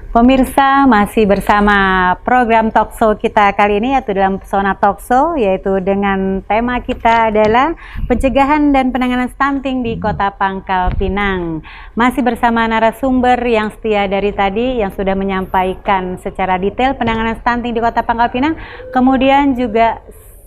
Pemirsa, masih bersama program talkshow kita kali ini, yaitu dalam Pesona Talkshow, yaitu dengan tema kita adalah pencegahan dan penanganan stunting di Kota Pangkal Pinang. Masih bersama narasumber yang setia dari tadi, yang sudah menyampaikan secara detail penanganan stunting di Kota Pangkal Pinang, kemudian juga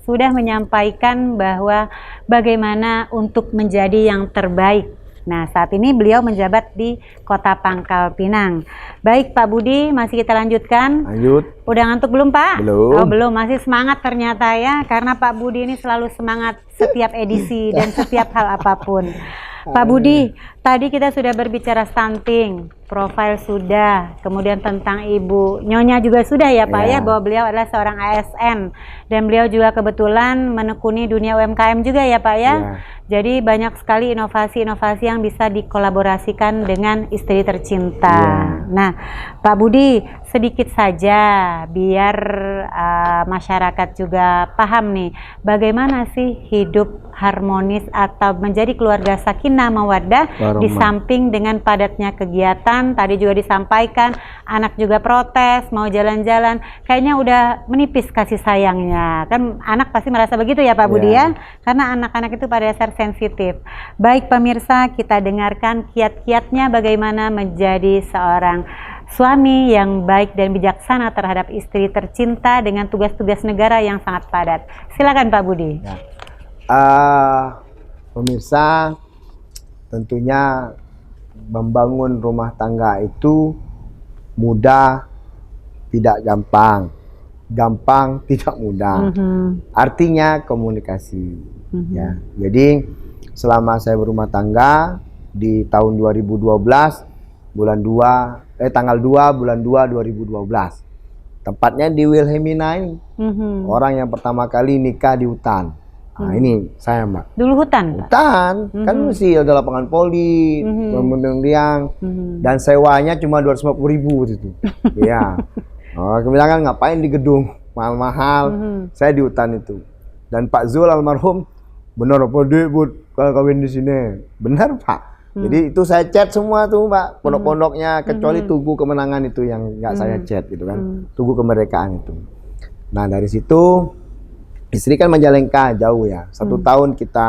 sudah menyampaikan bahwa bagaimana untuk menjadi yang terbaik. Nah, saat ini beliau menjabat di Kota Pangkal Pinang. Baik, Pak Budi, masih kita lanjutkan. Lanjut. Udah ngantuk belum, Pak? Belum. Oh, belum. Masih semangat ternyata ya, karena Pak Budi ini selalu semangat setiap edisi dan setiap hal apapun. Pak Budi, tadi kita sudah berbicara stunting, profil sudah, kemudian tentang Ibu Nyonya juga sudah ya Pak ya, bahwa beliau adalah seorang ASN dan beliau juga kebetulan menekuni dunia UMKM juga ya Pak ya. Jadi banyak sekali inovasi-inovasi yang bisa dikolaborasikan dengan istri tercinta. Nah, Pak Budi, sedikit saja biar masyarakat juga paham nih, bagaimana sih hidup harmonis atau menjadi keluarga sakinah mawaddah di samping dengan padatnya kegiatan. Tadi juga disampaikan, anak juga protes, mau jalan-jalan, kayaknya udah menipis kasih sayangnya. Kan anak pasti merasa begitu ya Pak Budi ya, karena anak-anak itu pada dasar sensitif. Baik pemirsa, kita dengarkan kiat-kiatnya bagaimana menjadi seorang suami yang baik dan bijaksana terhadap istri tercinta dengan tugas-tugas negara yang sangat padat. Silakan Pak Budi. Pemirsa, tentunya membangun rumah tangga itu mudah, tidak gampang. Gampang, tidak mudah. Artinya komunikasi. Ya, jadi selama saya berumah tangga di tahun 2012 bulan 2 tanggal 2 bulan 2 2012, tepatnya di Wilhelmina ini. Orang yang pertama kali nikah di hutan. Nah, ini saya Mbak. Dulu hutan? Hutan, kan masih ada lapangan poli, liang, dan sewanya cuma 250.000 itu. Iya. Kemudian kan ngapain di gedung mahal-mahal, saya di hutan itu. Dan Pak Zul almarhum, benar apa dek Bud kalau kawin di sini? Benar Pak. Jadi itu saya chat semua tuh Mbak, pondok-pondoknya, kecuali Tugu Kemenangan itu yang nggak saya chat gitu kan, Tugu Kemerdekaan itu. Nah dari situ istri kan Majalengka jauh ya, 1 tahun kita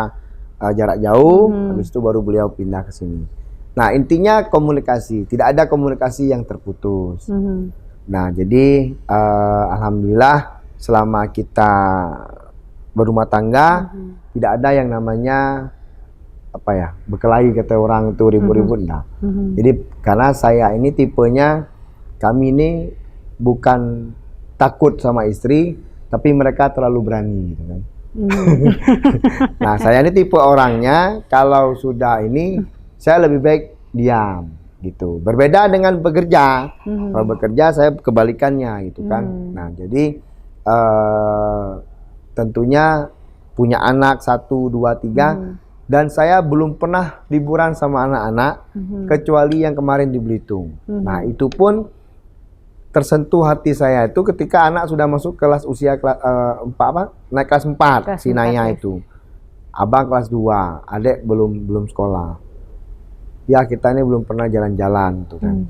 jarak jauh, habis itu baru beliau pindah ke sini. Nah intinya komunikasi, tidak ada komunikasi yang terputus. Nah jadi alhamdulillah selama kita berumah tangga tidak ada yang namanya apa ya, berkelahi kata orang itu ribut-ribut enggak. Jadi karena saya ini tipenya, kami ini bukan takut sama istri, tapi mereka terlalu berani gitu kan. Nah saya ini tipe orangnya kalau sudah ini saya lebih baik diam gitu. Berbeda dengan bekerja. Kalau bekerja saya kebalikannya gitu kan. Nah jadi tentunya punya anak 1, 2, 3 dan saya belum pernah liburan sama anak-anak kecuali yang kemarin di Belitung. Nah itu pun tersentuh hati saya itu ketika anak sudah masuk kelas usia naik kelas 4 si Naya itu. Abang kelas 2, adik belum sekolah. Ya kita ini belum pernah jalan-jalan tuh kan.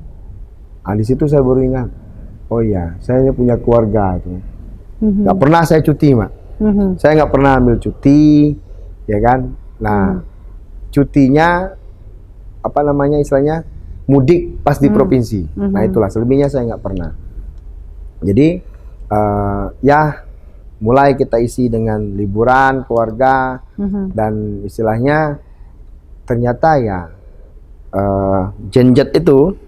Nah di situ saya baru ingat, oh iya saya ini punya keluarga itu. Gak pernah saya cuti Mak. Saya nggak pernah ambil cuti, ya kan. Nah cutinya apa namanya istilahnya mudik pas di provinsi. Nah itulah, selebihnya saya nggak pernah. Jadi ya mulai kita isi dengan liburan keluarga, dan istilahnya ternyata ya genjet itu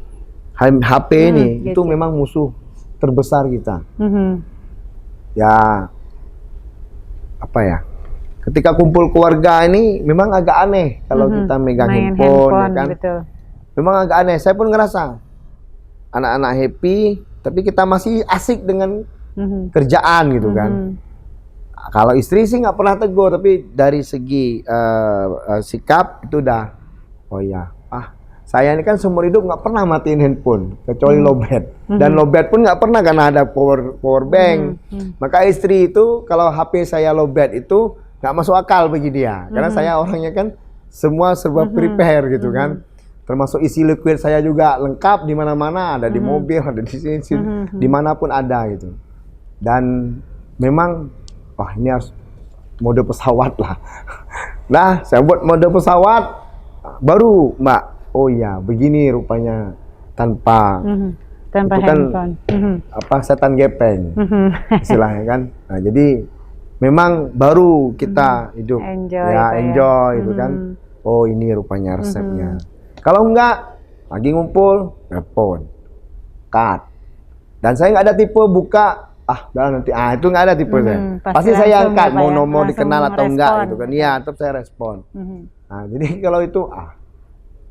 HP ini itu memang musuh terbesar kita. Ya apa ya, ketika kumpul keluarga ini memang agak aneh kalau kita megang handphone ya kan. Betul. Memang agak aneh, saya pun ngerasa anak-anak happy tapi kita masih asik dengan kerjaan gitu kan. Kalau istri sih nggak pernah tegur, tapi dari segi sikap itu udah, oh ya saya ini kan seumur hidup nggak pernah matiin handphone kecuali lowbat, dan lowbat pun nggak pernah karena ada power bank. Maka istri itu kalau HP saya lowbat itu nggak masuk akal bagi dia, karena saya orangnya kan semua serba prepare gitu kan. termasuk isi liquid saya juga lengkap di mana-mana, ada di mobil, ada di sini, dimanapun ada gitu. Dan memang, wah ini harus mode pesawat lah. Nah, saya buat mode pesawat, baru Mbak, oh ya begini rupanya tanpa tanpa itu kan handphone. setan gepeng istilahnya kan. Nah, jadi memang baru kita hidup enjoy itu kan. Oh ini rupanya resepnya. Kalau enggak lagi ngumpul telepon, cut. Dan saya nggak ada tipe buka udah nanti itu nggak ada tipe saya. Pasti saya angkat mau nomor dikenal atau enggak gitu kan. Iya, tetap saya respon. Nah, jadi kalau itu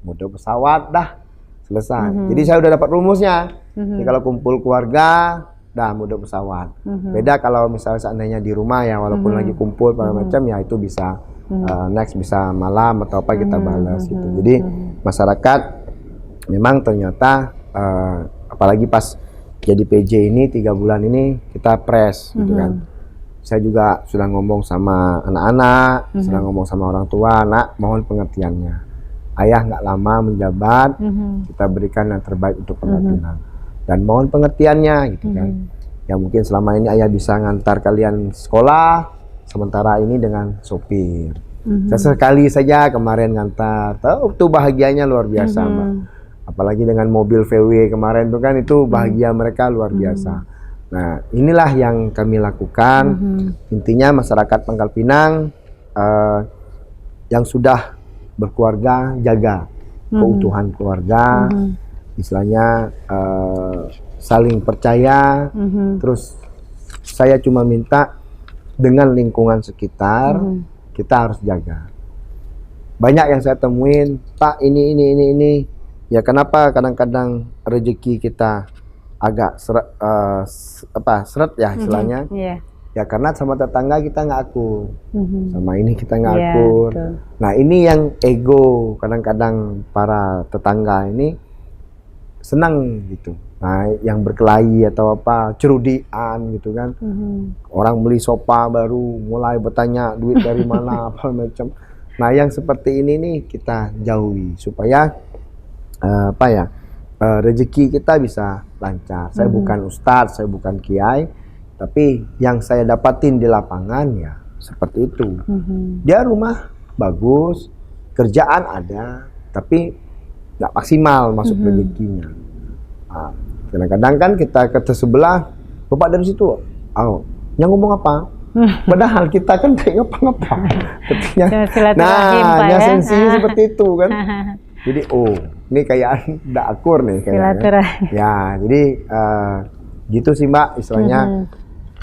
mode pesawat dah selesai. Jadi saya udah dapat rumusnya. Jadi kalau kumpul keluarga dah mode pesawat. Beda kalau misalnya seandainya di rumah ya, walaupun lagi kumpul macam ya itu bisa next bisa malam atau apa kita balas gitu. Jadi masyarakat memang ternyata apalagi pas jadi PJ ini 3 bulan ini kita press gitu kan. Saya juga sudah ngomong sama anak-anak, sudah ngomong sama orang tua, nak mohon pengertiannya. Ayah nggak lama menjabat, kita berikan yang terbaik untuk Pangkal Pinang. Dan mohon pengertiannya gitu kan. Ya mungkin selama ini ayah bisa ngantar kalian sekolah, sementara ini dengan sopir. Sesekali saja kemarin ngantar, tuh bahagianya luar biasa Mbak. Apalagi dengan mobil VW kemarin tuh kan, itu bahagia mereka luar biasa. Nah inilah yang kami lakukan. Intinya masyarakat Pangkal Pinang yang sudah berkeluarga, jaga keutuhan keluarga, istilahnya saling percaya. Terus saya cuma minta dengan lingkungan sekitar kita harus jaga. Banyak yang saya temuin, Pak ini. Ya kenapa kadang-kadang rezeki kita agak seret ya istilahnya. Ya karena sama tetangga kita nggak akur, sama ini kita nggak akur. Nah ini yang ego kadang-kadang para tetangga ini senang gitu. Nah yang berkelahi atau apa cerudian gitu kan. Orang beli sofa baru mulai bertanya duit dari mana apa macam. Nah yang seperti ini nih kita jauhi supaya rezeki kita bisa lancar. Saya bukan ustadz, saya bukan kiai, tapi yang saya dapatin di lapangan ya seperti itu. Dia rumah bagus, kerjaan ada, tapi nggak maksimal masuk rezekinya. Nah, kadang-kadang kan kita ke sebelah, bapak dari situ, yang ngomong apa? Padahal kita kan kayak ngapa-ngapa. Nah, sensi seperti itu kan. Jadi ini kayak nggak akur nih kayaknya. Ya, jadi gitu sih Mbak, istilahnya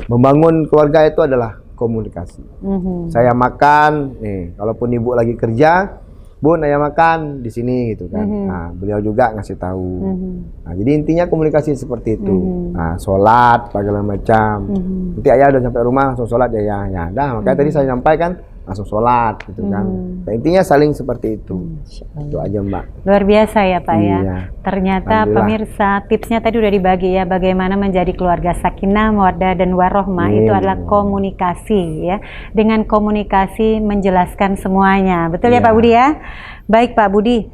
membangun keluarga itu adalah komunikasi. Saya makan nih, kalaupun ibu lagi kerja, Bun, ayah makan di sini gitu kan. Nah, beliau juga ngasih tahu. Nah, jadi intinya komunikasi seperti itu. Nah, sholat, segala macam. Nanti ayah udah sampai rumah langsung sholat ya. Ya, makanya tadi saya sampaikan langsung sholat gitu kan. Nah, intinya saling seperti itu. Itu aja Mbak. Luar biasa ya Pak ya. Ternyata pemirsa tipsnya tadi udah dibagi ya, bagaimana menjadi keluarga sakinah, mawaddah dan warohmah itu adalah komunikasi ya. Dengan komunikasi menjelaskan semuanya. Betul ya Pak Budi ya? Baik Pak Budi,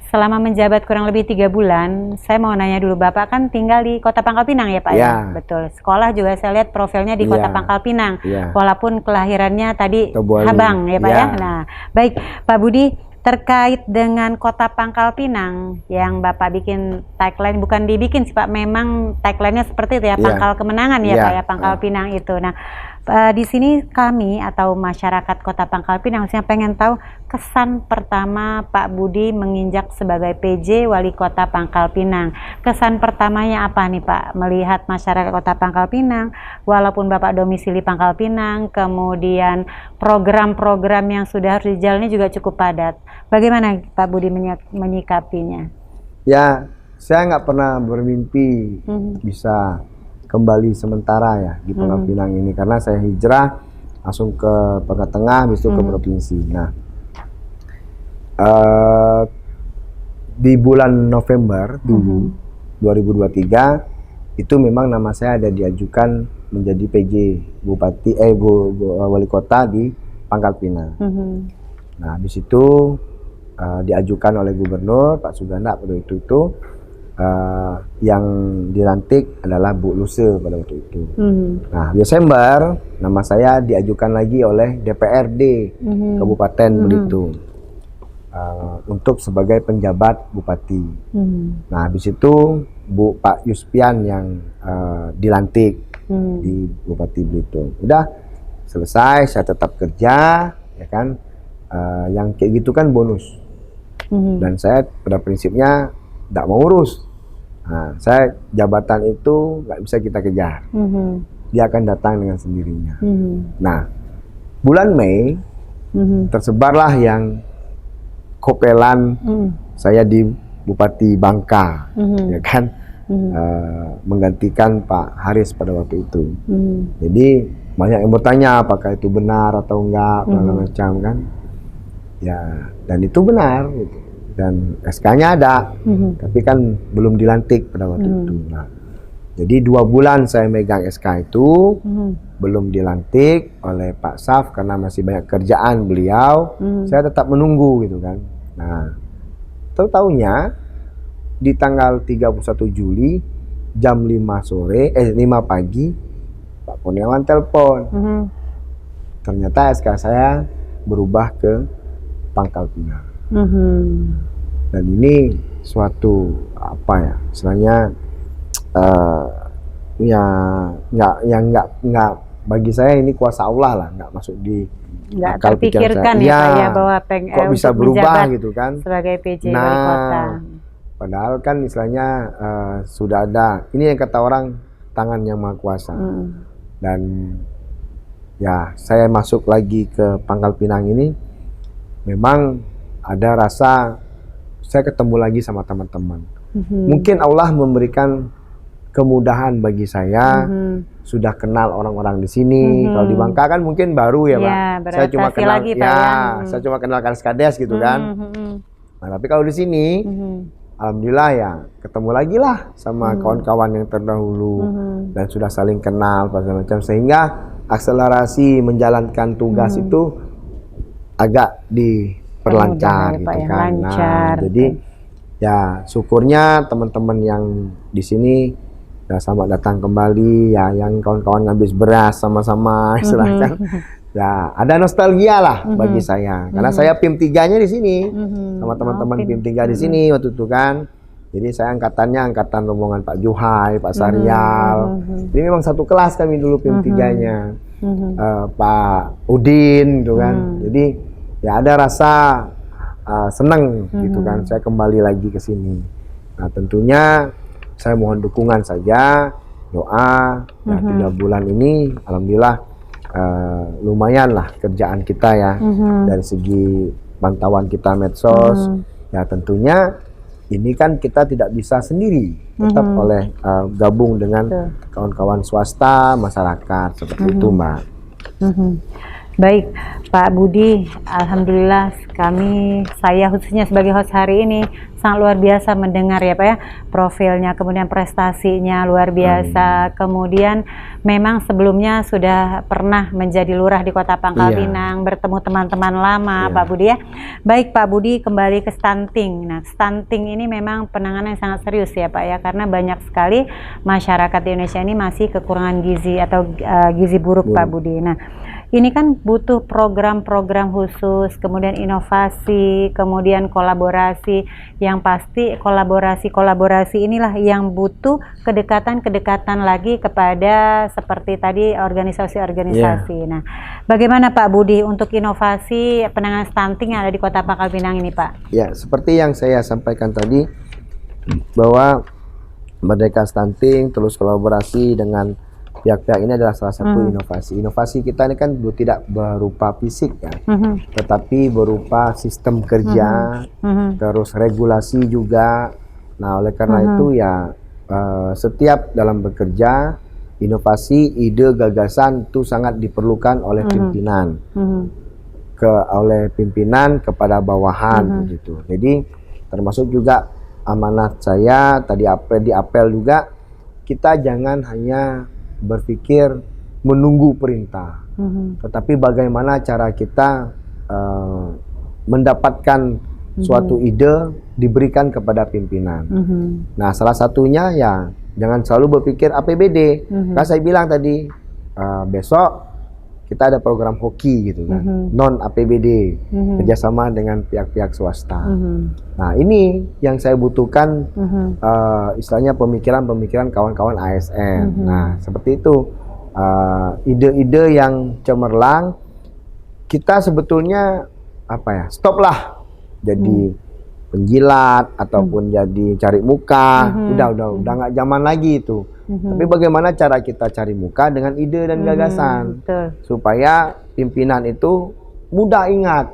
selama menjabat kurang lebih 3 bulan, saya mau nanya dulu, Bapak kan tinggal di Kota Pangkal Pinang ya Pak ya? Betul. Sekolah juga saya lihat profilnya di Kota Pangkal Pinang, walaupun kelahirannya tadi Habang ya Pak ya? Nah, baik Pak Budi, terkait dengan Kota Pangkal Pinang yang Bapak bikin tagline, bukan dibikin sih Pak, memang tagline-nya seperti itu ya, Pangkal Kemenangan ya Pak ya, Pangkal Pinang itu. Nah, di sini kami atau masyarakat Kota Pangkal Pinang saya pengen tahu kesan pertama Pak Budi menginjak sebagai PJ Wali Kota Pangkal Pinang. Kesan pertamanya apa nih Pak, melihat masyarakat Kota Pangkal Pinang, walaupun Bapak domisili Pangkal Pinang, kemudian program-program yang sudah harus dijalani juga cukup padat. Bagaimana Pak Budi menyikapinya? Ya, saya nggak pernah bermimpi bisa kembali sementara ya di Pangkal Pinang ini, karena saya hijrah langsung ke Pangkal Tengah, habis itu ke provinsi. Nah, di bulan November dulu 2023 itu memang nama saya ada diajukan menjadi PJ Bupati Wali Kota di Pangkal Pinang. Nah, habis itu diajukan oleh Gubernur Pak Suganda pada waktu itu. Yang dilantik adalah Bu Luse pada waktu itu. Nah, Desember nama saya diajukan lagi oleh DPRD Kabupaten Belitung untuk sebagai penjabat bupati. Nah, habis itu Pak Yuspian yang dilantik di Bupati Belitung. Udah selesai, saya tetap kerja, ya kan? Yang kayak gitu kan bonus. Dan saya pada prinsipnya tidak mau urus. Nah, saya jabatan itu nggak bisa kita kejar. Dia akan datang dengan sendirinya. Nah, bulan Mei tersebarlah yang kopelan saya di Bupati Bangka, ya kan, menggantikan Pak Haris pada waktu itu. Jadi banyak yang bertanya apakah itu benar atau enggak, macam kan. Ya, dan itu benar. Gitu. Dan SK-nya ada, tapi kan belum dilantik pada waktu itu. Nah, jadi 2 bulan saya megang SK itu, belum dilantik oleh Pak Saf karena masih banyak kerjaan beliau. Saya tetap menunggu gitu kan. Nah, tahu-taunya di tanggal 31 Juli jam 5 pagi Pak Kurniawan telepon. Ternyata SK saya berubah ke Pangkal Pinang. Dan ini suatu apa ya, istilahnya nggak bagi saya ini kuasa Allah lah, nggak masuk di nggak akal pikiran terpikirkan saya. ya Pak ya bahwa kok bisa berubah gitu kan sebagai PJ wali kota. Padahal kan istilahnya sudah ada, ini yang kata orang tangan yang maha kuasa. Dan ya saya masuk lagi ke Pangkal Pinang ini, memang ada rasa saya ketemu lagi sama teman-teman. Mungkin Allah memberikan kemudahan bagi saya, sudah kenal orang-orang di sini. Kalau di Bangka kan mungkin baru ya, Pak. Saya cuma kenal lagi, saya cuma kenal Kades gitu kan. Nah, tapi kalau di sini alhamdulillah ya ketemu lagi lah sama kawan-kawan yang terdahulu dan sudah saling kenal macam-macam, sehingga akselerasi menjalankan tugas itu agak diperlancar gitu ya, kan. lancar. Nah, jadi ya syukurnya teman-teman yang di sini ya selamat datang kembali ya, yang kawan-kawan ngabis beras sama-sama istilahnya. Ya ada nostalgia lah bagi saya, karena saya PIM 3-nya di sini sama teman-teman PIM 3 di sini waktu itu kan. Jadi saya angkatannya angkatan rombongan Pak Juhai, Pak Sarial. Jadi memang satu kelas kami dulu PIM 3-nya. Pak Udin gitu kan. Jadi ya ada rasa senang gitu kan, saya kembali lagi ke sini. Nah, tentunya saya mohon dukungan saja, doa. Ya, 3 bulan ini alhamdulillah lumayan lah kerjaan kita ya, dari segi pantauan kita medsos. Ya tentunya ini kan kita tidak bisa sendiri, tetap oleh gabung dengan kawan-kawan swasta, masyarakat, seperti itu Mbak. Baik Pak Budi, alhamdulillah saya khususnya sebagai host hari ini sangat luar biasa mendengar ya Pak ya, profilnya, kemudian prestasinya luar biasa, kemudian memang sebelumnya sudah pernah menjadi lurah di Kota Pangkal Pinang, bertemu teman-teman lama Pak Budi ya. Baik Pak Budi, kembali ke stunting. Nah, stunting ini memang penanganan yang sangat serius ya Pak ya, karena banyak sekali masyarakat di Indonesia ini masih kekurangan gizi atau gizi buruk Pak Budi. Nah, ini kan butuh program-program khusus, kemudian inovasi, kemudian kolaborasi. Yang pasti kolaborasi inilah yang butuh kedekatan-kedekatan lagi kepada seperti tadi organisasi-organisasi. Nah, bagaimana Pak Budi untuk inovasi penanganan stunting yang ada di Kota Pangkal Pinang ini Pak? Ya, seperti yang saya sampaikan tadi, bahwa Merdeka Stunting terus kolaborasi dengan pihak-pihak ini adalah salah satu inovasi. Inovasi kita ini kan tidak berupa fisik ya, tetapi berupa sistem kerja, terus regulasi juga. Nah, oleh karena itu ya setiap dalam bekerja, inovasi, ide, gagasan itu sangat diperlukan oleh pimpinan, oleh pimpinan kepada bawahan begitu. Jadi termasuk juga amanat saya tadi apel juga, kita jangan hanya berpikir menunggu perintah, tetapi bagaimana cara kita mendapatkan suatu ide diberikan kepada pimpinan. Nah, salah satunya ya jangan selalu berpikir APBD. Kan saya bilang tadi besok kita ada program hoki gitu kan, non APBD, kerjasama dengan pihak-pihak swasta. Nah, ini yang saya butuhkan, istilahnya pemikiran-pemikiran kawan-kawan ASN. Nah, seperti itu, ide-ide yang cemerlang. Kita sebetulnya stoplah jadi penjilat ataupun jadi cari muka. Udah nggak zaman lagi itu. Tapi bagaimana cara kita cari muka dengan ide dan gagasan, supaya pimpinan itu mudah ingat,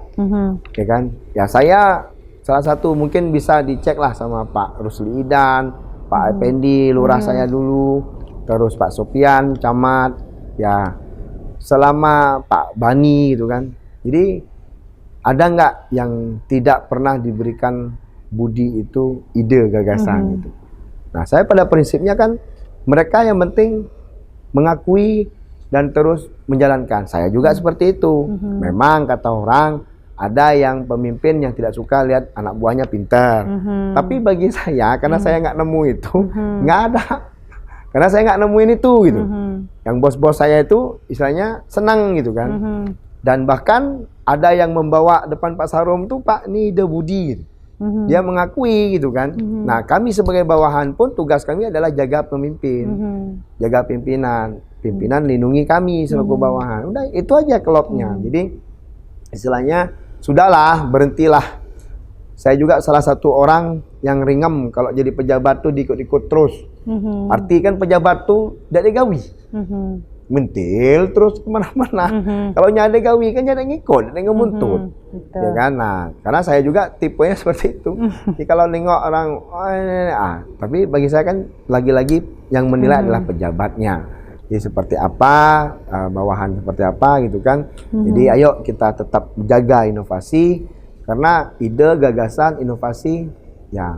ya kan? Ya saya salah satu mungkin bisa dicek lah sama Pak Rusli Idan, Pak Effendi, lurah saya dulu, terus Pak Sopian, camat, ya selama Pak Bani gitu kan. Jadi ada nggak yang tidak pernah diberikan Budi itu ide gagasan gitu. Nah, saya pada prinsipnya kan mereka yang penting mengakui dan terus menjalankan. Saya juga seperti itu. Memang kata orang ada yang pemimpin yang tidak suka lihat anak buahnya pintar. Tapi bagi saya, karena saya nggak nemu itu, nggak ada. Karena saya nggak nemuin itu gitu. Yang bos-bos saya itu istilahnya senang gitu kan. Dan bahkan ada yang membawa depan Pak Sarom tuh, Pak ini ide Budi gitu. Dia mengakui gitu kan. Nah, kami sebagai bawahan pun tugas kami adalah jaga pemimpin, jaga pimpinan. Pimpinan lindungi kami selaku bawahan. Udah itu aja kelopnya. Jadi istilahnya sudahlah, berhentilah. Saya juga salah satu orang yang ringem kalau jadi pejabat tuh diikut-ikut terus. Arti kan pejabat tuh tidak digawi. Mentil terus kemana-mana. Kalau nyada gawi kan nyada ngikut, nyada ngemuntut, ya kan? Nah, karena saya juga tipenya seperti itu. Jadi kalau nengok orang, tapi bagi saya kan lagi-lagi yang menilai adalah pejabatnya. Jadi seperti apa, bawahan seperti apa gitu kan. Jadi ayo kita tetap jaga inovasi, karena ide, gagasan, inovasi, ya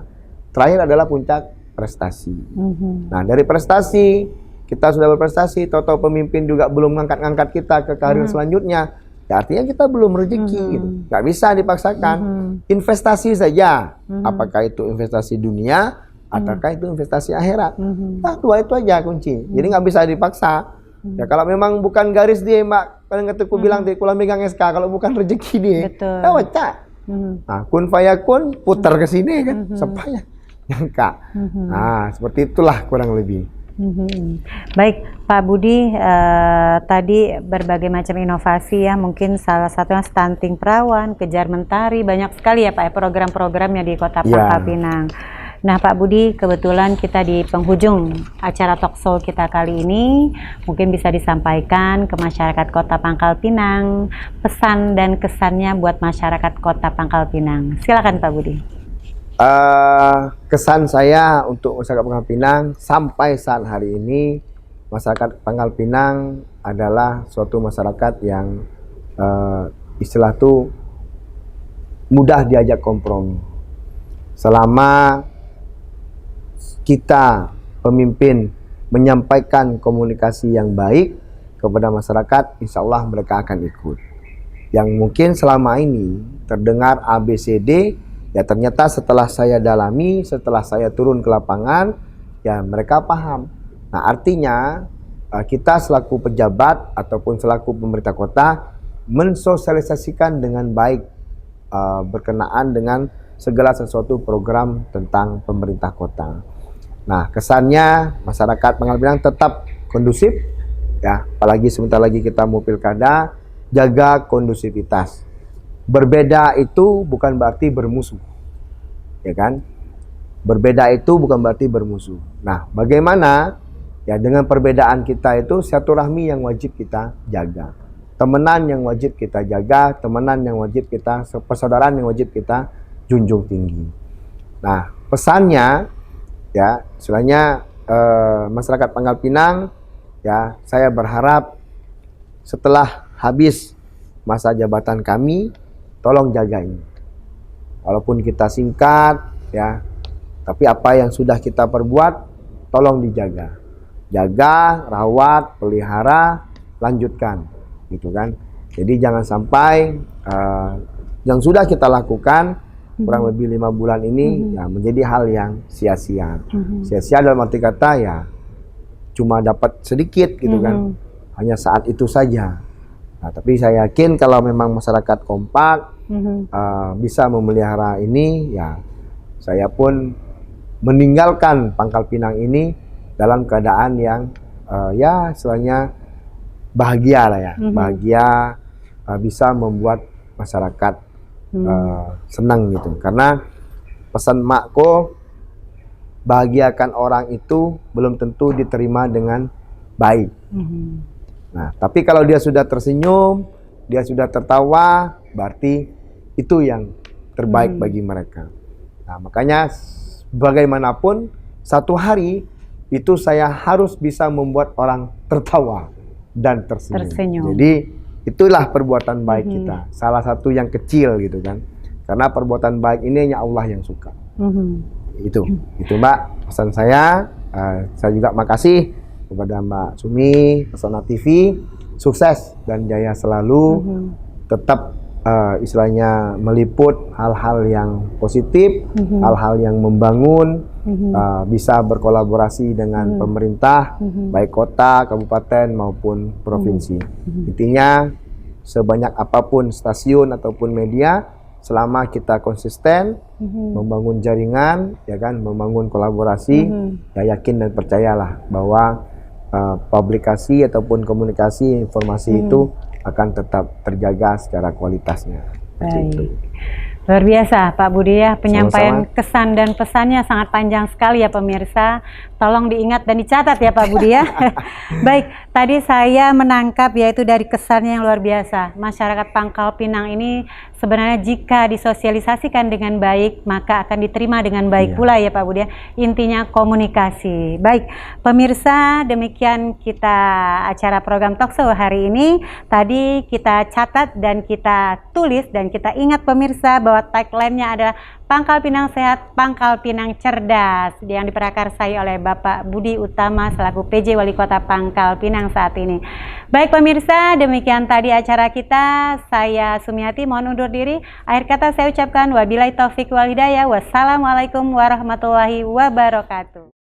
terakhir adalah puncak prestasi. Nah, dari prestasi kita sudah berprestasi, tahu-tahu pemimpin juga belum ngangkat-ngangkat kita ke karir selanjutnya, ya artinya kita belum rezeki gitu. Nggak bisa dipaksakan. Investasi saja, apakah itu investasi dunia ataukah itu investasi akhirat. Nah, dua itu aja kunci. Jadi nggak bisa dipaksa. Ya kalau memang bukan garis dia, Mbak, kadang ketika bilang di kulang megang SK, kalau bukan rezeki dia, ya wacak. Nah, kun fayakun putar ke sini kan, supaya nyangka. Nah, seperti itulah kurang lebih. Baik, Pak Budi, tadi berbagai macam inovasi ya, mungkin salah satunya stunting perawan, kejar mentari, banyak sekali ya Pak program-programnya di Kota Pangkal Pinang. Nah Pak Budi, kebetulan kita di penghujung acara talkshow kita kali ini, mungkin bisa disampaikan ke masyarakat Kota Pangkal Pinang, pesan dan kesannya buat masyarakat Kota Pangkal Pinang. Silakan Pak Budi. Kesan saya untuk masyarakat Pangkal Pinang sampai saat hari ini, masyarakat Pangkal Pinang adalah suatu masyarakat yang istilah itu mudah diajak kompromi. Selama kita pemimpin menyampaikan komunikasi yang baik kepada masyarakat, insya Allah mereka akan ikut. Yang mungkin selama ini terdengar ABCD, ya ternyata setelah saya dalami, setelah saya turun ke lapangan, ya mereka paham. Nah artinya kita selaku pejabat ataupun selaku pemerintah kota mensosialisasikan dengan baik berkenaan dengan segala sesuatu program tentang pemerintah kota. Nah kesannya masyarakat Pangkal Pinang tetap kondusif, ya apalagi sebentar lagi kita mau pilkada, jaga kondusivitas. Berbeda itu bukan berarti bermusuh, ya kan? Berbeda itu bukan berarti bermusuh. Nah, bagaimana ya dengan perbedaan kita itu silaturahmi yang wajib kita jaga, temenan yang wajib kita jaga, temenan yang wajib kita, persaudaraan yang wajib kita junjung tinggi. Nah, pesannya ya, istilahnya masyarakat Pangkal Pinang ya, saya berharap setelah habis masa jabatan kami, tolong jaga ini. Walaupun kita singkat ya, tapi apa yang sudah kita perbuat tolong dijaga. Jaga, rawat, pelihara, lanjutkan gitu kan. Jadi jangan sampai yang sudah kita lakukan kurang lebih 5 bulan ini ya menjadi hal yang sia-sia. Sia-sia dalam arti kata ya cuma dapat sedikit gitu kan, hanya saat itu saja. Nah, tapi saya yakin kalau memang masyarakat kompak bisa memelihara ini, ya saya pun meninggalkan Pangkal Pinang ini dalam keadaan yang ya istilahnya bahagia lah ya, bahagia, bisa membuat masyarakat senang gitu. Karena pesan makku, bahagiakan orang itu belum tentu diterima dengan baik. Nah, tapi kalau dia sudah tersenyum, dia sudah tertawa, berarti itu yang terbaik bagi mereka. Nah, makanya bagaimanapun satu hari itu saya harus bisa membuat orang tertawa dan tersenyum. Jadi itulah perbuatan baik kita. Salah satu yang kecil gitu kan. Karena perbuatan baik ini hanya Allah yang suka. Itu Mbak pesan saya. Saya juga makasih kepada Mbak Sumi, Pesona TV, sukses dan jaya selalu, tetap istilahnya meliput hal-hal yang positif, hal-hal yang membangun, bisa berkolaborasi dengan pemerintah, baik kota, kabupaten maupun provinsi. Intinya sebanyak apapun stasiun ataupun media, selama kita konsisten membangun jaringan, ya kan, membangun kolaborasi, ya yakin dan percayalah bahwa publikasi ataupun komunikasi informasi itu akan tetap terjaga secara kualitasnya. Baik. Luar biasa Pak Budi ya, penyampaian kesan dan pesannya sangat panjang sekali ya pemirsa. Tolong diingat dan dicatat ya Pak Budi ya. Baik, tadi saya menangkap yaitu dari kesannya yang luar biasa. Masyarakat Pangkal Pinang ini sebenarnya jika disosialisasikan dengan baik, maka akan diterima dengan baik pula ya Pak Budi ya. Intinya komunikasi. Baik, pemirsa, demikian kita acara program Talkshow hari ini. Tadi kita catat dan kita tulis dan kita ingat pemirsa bahwa tagline-nya adalah Pangkal Pinang Sehat, Pangkal Pinang Cerdas, yang diprakarsai oleh Bapak Budi Utama selaku PJ Wali Kota Pangkal Pinang saat ini. Baik pemirsa, demikian tadi acara kita. Saya Sumiati mohon undur diri. Akhir kata saya ucapkan wabillahi taufik wal hidayah. Wassalamualaikum warahmatullahi wabarakatuh.